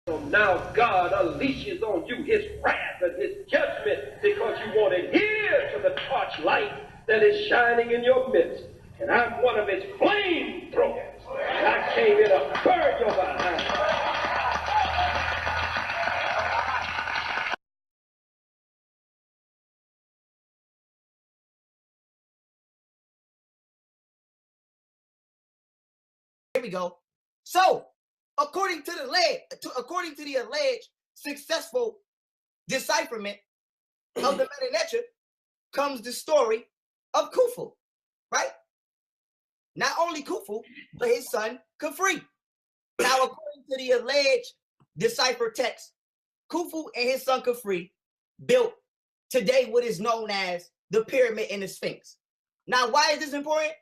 So now God unleashes on you his wrath and his judgment because you won't adhere to the torchlight that is shining in your midst. And I'm one of his flamethrowers. And I came here to burn your behind. Here we go. So, according to the alleged successful decipherment of the Meta Nature comes the story of Khufu, right? Not only Khufu, but his son Khafre. Now, according to the alleged deciphered text, Khufu and his son Khafre built today what is known as the pyramid and the Sphinx. Now, why is this important?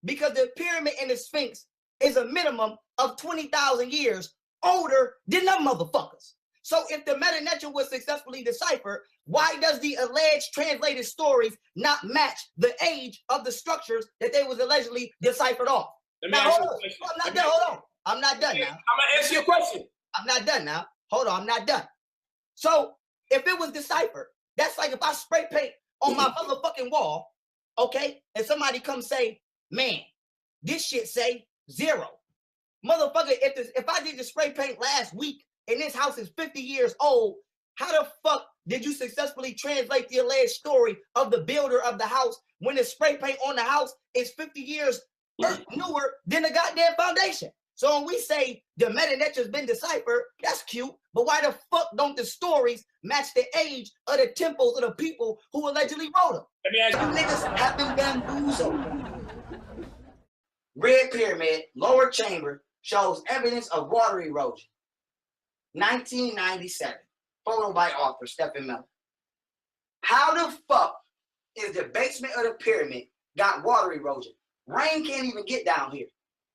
Because the pyramid and the Sphinx is a minimum of 20,000 years older than them motherfuckers. So if the Meta Nature was successfully deciphered, why does the alleged translated stories not match the age of the structures that they was allegedly deciphered off? Now, hold on. I'm not done. Hold on. I'm not done now. I'm gonna answer your question. I'm not done now. Hold on. I'm not done. So if it was deciphered, that's like if I spray paint on my motherfucking wall, okay, and somebody comes say, man, this shit say 0. Motherfucker, if I did the spray paint last week and this house is 50 years old, how the fuck did you successfully translate the alleged story of the builder of the house when the spray paint on the house is 50 years newer than the goddamn foundation? So when we say the Meta Nature's been deciphered, that's cute, but why the fuck don't the stories match the age of the temples of the people who allegedly wrote them? Let me ask you. You niggas have been bamboozled. Red Pyramid, lower chamber, shows evidence of water erosion. 1997, photo by author Stephen Miller. How the fuck is the basement of the pyramid got water erosion? Rain can't even get down here.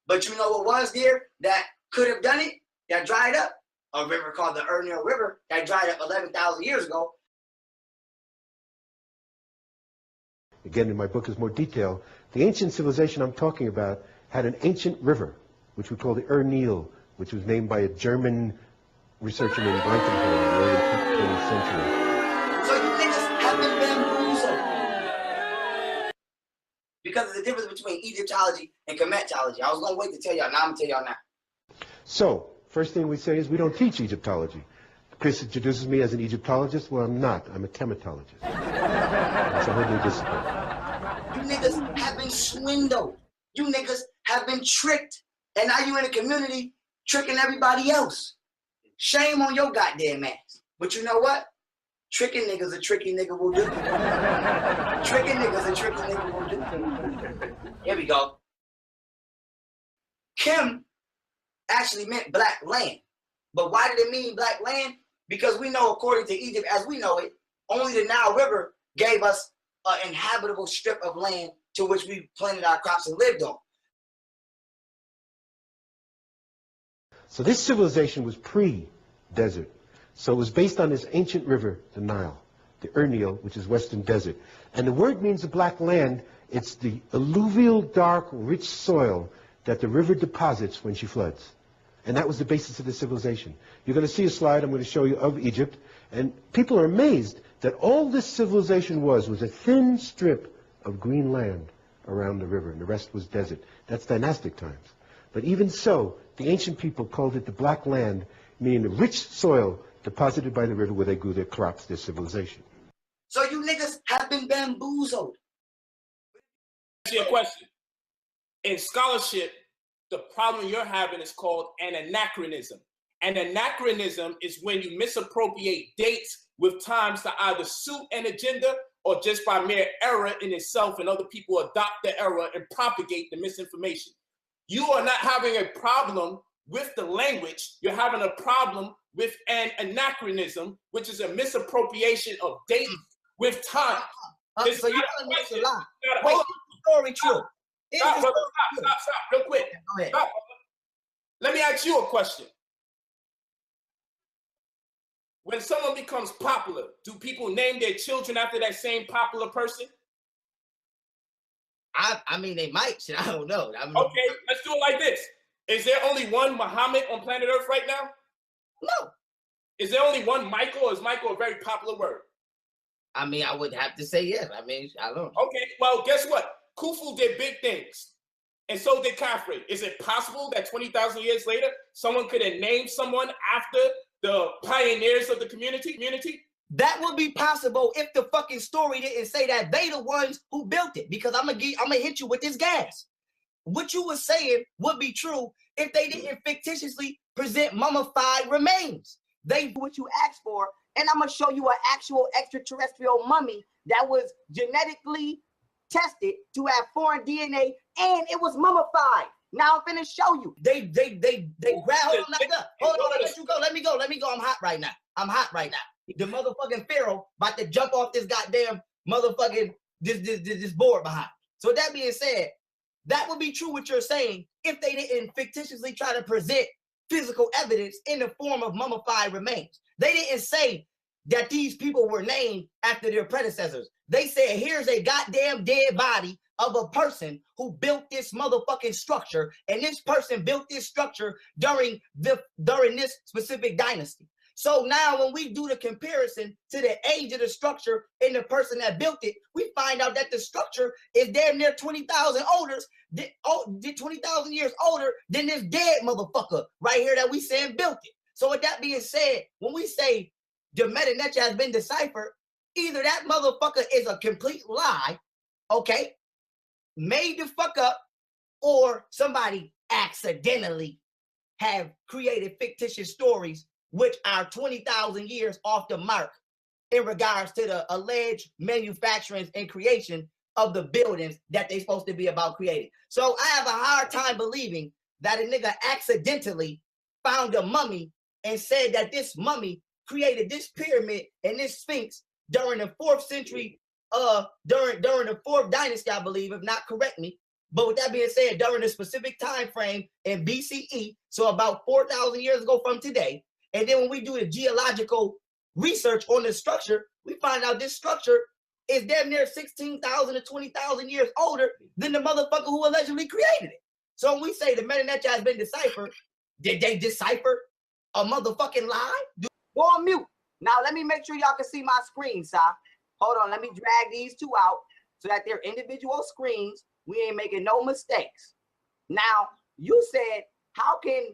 But you know what was there that could have done it? That dried up? A river called the Urnil River that dried up 11,000 years ago. Again, in my book is more detail. The ancient civilization I'm talking about had an ancient river, which we call the Urnil, which was named by a German researcher named Blankenhorn in the early 20th century. So you niggas have been bamboozled. Because of the difference between Egyptology and Kemetology. I was going to wait to tell y'all. Now I'm going to tell y'all now. So, first thing we say is we don't teach Egyptology. Chris introduces me as an Egyptologist. Well, I'm not. I'm a Kemetologist. It's a whole new discipline. You niggas have been swindled. You niggas have been tricked. And now you in the community tricking everybody else. Shame on your goddamn ass. But you know what? Tricking niggas a tricky nigga will do. Tricking niggas a tricky nigga will do. Here we go. Kim actually meant black land. But why did it mean black land? Because we know, according to Egypt as we know it, only the Nile River gave us an inhabitable strip of land to which we planted our crops and lived on. So this civilization was pre-desert. So it was based on this ancient river, the Nile, the Urnil, which is Western Desert. And the word means the black land. It's the alluvial, dark, rich soil that the river deposits when she floods. And that was the basis of the civilization. You're going to see a slide I'm going to show you of Egypt. And people are amazed that all this civilization was a thin strip of green land around the river, and the rest was desert. That's dynastic times. But even so, the ancient people called it the black land, meaning the rich soil deposited by the river where they grew their crops, their civilization. So you niggas have been bamboozled. Ask you a question. In scholarship, the problem you're having is called an anachronism. An anachronism is when you misappropriate dates with times to either suit an agenda or just by mere error in itself, and other people adopt the error and propagate the misinformation. You are not having a problem with the language. You're having a problem with an anachronism, which is a misappropriation of dates with time. So you're telling me it's a lie. Wait, is the story true? Stop, real quick. Go ahead. Stop. Let me ask you a question. When someone becomes popular, do people name their children after that same popular person? I mean, they might. I don't know. Okay, let's do it like this. Is there only one Muhammad on planet Earth right now? No. Is there only one Michael, or is Michael a very popular word? I mean, I would have to say yes. I mean, I don't know. Okay, well, guess what? Khufu did big things, and so did Khafre. Is it possible that 20,000 years later, someone could have named someone after the pioneers of the community? That would be possible if the fucking story didn't say that they the ones who built it. Because I'm gonna hit you with this gas. What you were saying would be true if they didn't fictitiously present mummified remains. They do what you asked for, and I'm gonna show you an actual extraterrestrial mummy that was genetically tested to have foreign DNA, and it was mummified. Now I'm finna show you. They grab him like that. Hold on, let you go. Let me go. I'm hot right now. The motherfucking Pharaoh about to jump off this goddamn motherfucking this board behind. So with that being said, that would be true what you're saying if they didn't fictitiously try to present physical evidence in the form of mummified remains. They didn't say that these people were named after their predecessors. They said, here's a goddamn dead body of a person who built this motherfucking structure, and this person built this structure during this specific dynasty. So now when we do the comparison to the age of the structure and the person that built it, we find out that the structure is damn near 20,000 years older than this dead motherfucker right here that we saying built it. So with that being said, when we say the Medu Neter has been deciphered, either that motherfucker is a complete lie, okay, made the fuck up, or somebody accidentally have created fictitious stories which are 20,000 years off the mark in regards to the alleged manufacturing and creation of the buildings that they're supposed to be about creating. So I have a hard time believing that a nigga accidentally found a mummy and said that this mummy created this pyramid and this sphinx during the 4th century, during the 4th dynasty, I believe, if not correct me. But with that being said, during a specific time frame in BCE, so about 4,000 years ago from today. And then when we do the geological research on the structure, we find out this structure is damn near 16,000 to 20,000 years older than the motherfucker who allegedly created it. So when we say the Medu Neter has been deciphered, did they decipher a motherfucking lie? Go on mute. Now let me make sure y'all can see my screen, Si. Hold on, let me drag these two out so that they're individual screens. We ain't making no mistakes. Now, you said, how can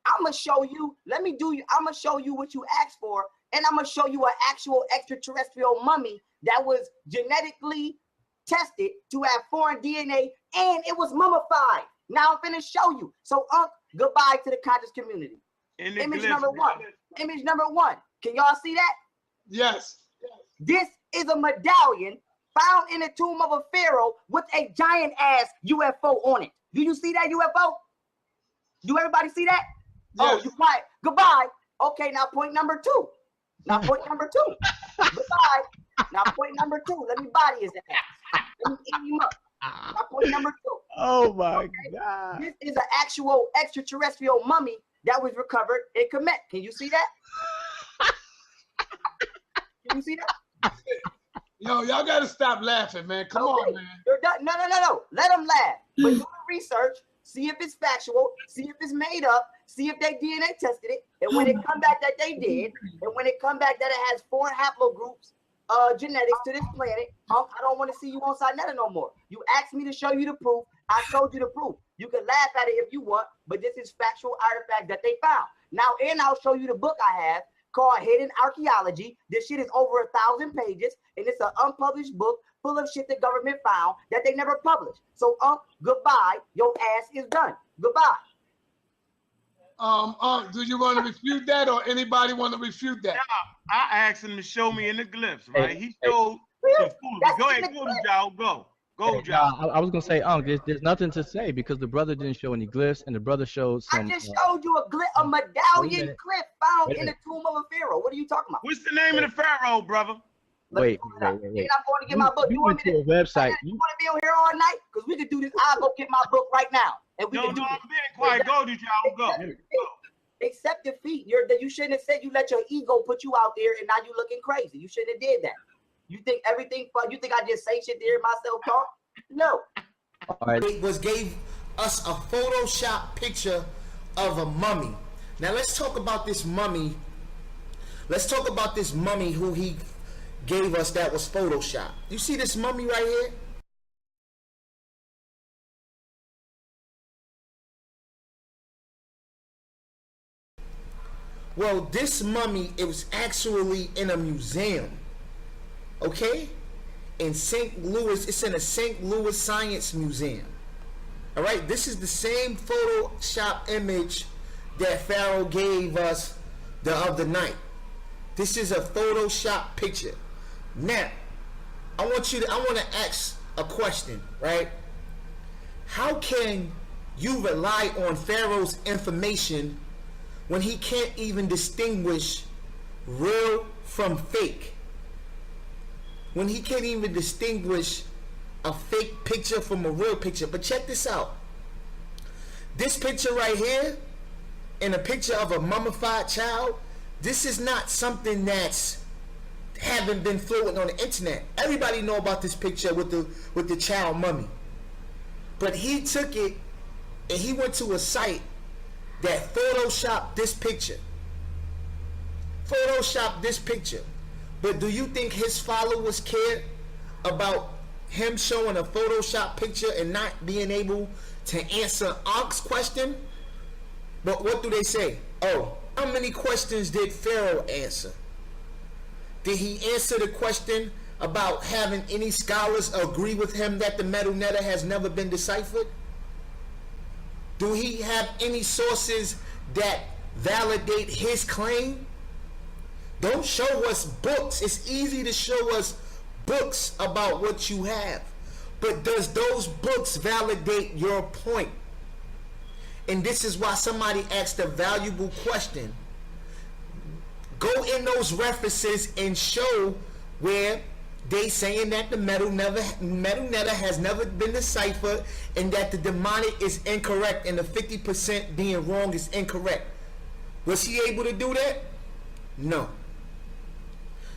I'm gonna show you, I'm gonna show you what you asked for, and I'm gonna show you an actual extraterrestrial mummy that was genetically tested to have foreign DNA, and it was mummified. Now I'm finna show you. So, goodbye to the conscious community. Image number one. Image number one. Can y'all see that? Yes. This is a medallion found in the tomb of a pharaoh with a giant ass UFO on it. Do you see that UFO? Do everybody see that? Yes. Oh, you quiet. Goodbye. Okay, now point number two. Goodbye. Now point number two. Let me body his ass. Let me eat him up. Now point number two. Oh my God. This is an actual extraterrestrial mummy that was recovered in Kemet. Can you see that? Can you see that? Yo, y'all gotta stop laughing, man. Come on, man. You're done. No. Let them laugh. But do the research. See if it's factual, see if it's made up, see if they DNA tested it, and when it come back that they did, and when it come back that it has 4 haplogroups, genetics to this planet, I don't want to see you on Sinetta no more. You asked me to show you the proof, I showed you the proof. You can laugh at it if you want, but this is factual artifact that they found. Now, and I'll show you the book I have called Hidden Archaeology. This shit is over 1,000 pages, and it's an unpublished book full of shit the government found that they never published. So, goodbye. Your ass is done. Goodbye. Do you want to refute that, or anybody want to refute that? Yeah, I asked him to show me in the glyphs, right? He showed some food. Go ahead, y'all. Go, y'all. I was gonna say, there's nothing to say because the brother didn't show any glyphs, and the brother showed some. I just showed you a medallion glyph found in the tomb of a pharaoh. What are you talking about? What's the name of the pharaoh, brother? Wait. I'm going to get my book. You went to a website. You want to be on here all night? Because we could do this. I'll go get my book right now. And we can do I'm being quiet. Go, y'all. Go. Accept defeat. You shouldn't have said you let your ego put you out there and now you looking crazy. You shouldn't have did that. You think everything fun? You think I just say shit to hear myself talk? No. All right. Gave us a Photoshop picture of a mummy. Now let's talk about this mummy Let's talk about this mummy who he gave us that was Photoshopped. You see this mummy right here? Well, this mummy, it was actually in a museum. Okay? In St. Louis, it's in a St. Louis Science Museum. All right, this is the same Photoshop image that Pharaoh gave us the other night. This is a Photoshop picture. Now, I want to ask a question, right? How can you rely on Pharaoh's information when he can't even distinguish real from fake? When he can't even distinguish a fake picture from a real picture. But check this out. This picture right here, and a picture of a mummified child, this is not something that's haven't been floating on the internet. Everybody know about this picture with the child mummy. But he took it and he went to a site that photoshopped this picture. Photoshopped this picture. But do you think his followers care about him showing a Photoshop picture and not being able to answer Ank's question? But what do they say? Oh, how many questions did Pharaoh answer? Did he answer the question about having any scholars agree with him that the metal netter has never been deciphered? Do he have any sources that validate his claim? Don't show us books. It's easy to show us books about what you have. But does those books validate your point? And this is why somebody asked a valuable question. Go in those references and show where they saying that the metal netter has never been deciphered and that the demonic is incorrect and the 50% being wrong is incorrect. Was he able to do that? No.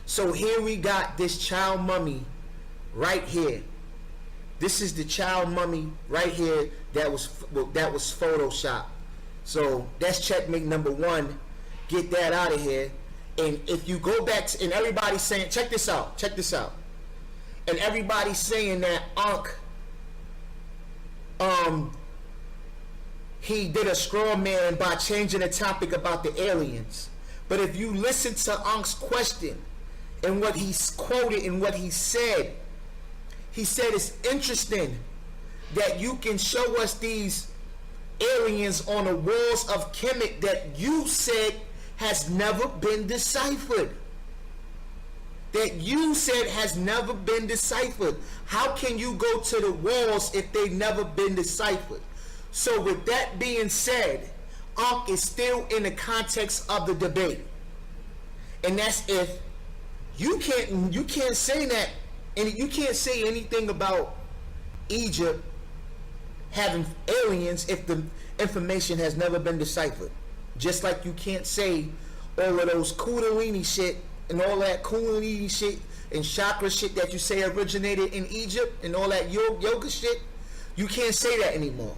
So here we got this child mummy right here. This is the child mummy right here that was photoshopped. So that's checkmate number one. Get that out of here. And if you go back to, and everybody's saying, check this out. And everybody's saying that Ankh, he did a straw man by changing the topic about the aliens. But if you listen to Ankh's question and what he's quoted and what he said it's interesting that you can show us these aliens on the walls of Kemet that you said has never been deciphered. That you said has never been deciphered. How can you go to the walls if they've never been deciphered? So with that being said, Ankh is still in the context of the debate. And that's if you can't say that, and you can't say anything about Egypt having aliens if the information has never been deciphered. Just like you can't say all of those Kundalini shit and all that Kundalini shit and chakra shit that you say originated in Egypt and all that yoga shit. You can't say that anymore.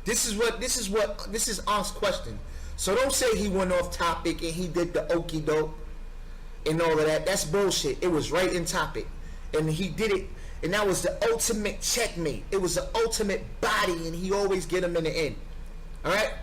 This is Ankh's question. So don't say he went off topic and he did the okie doke and all of that. That's bullshit. It was right in topic. And he did it, and that was the ultimate checkmate. It was the ultimate body, and he always get him in the end. All right?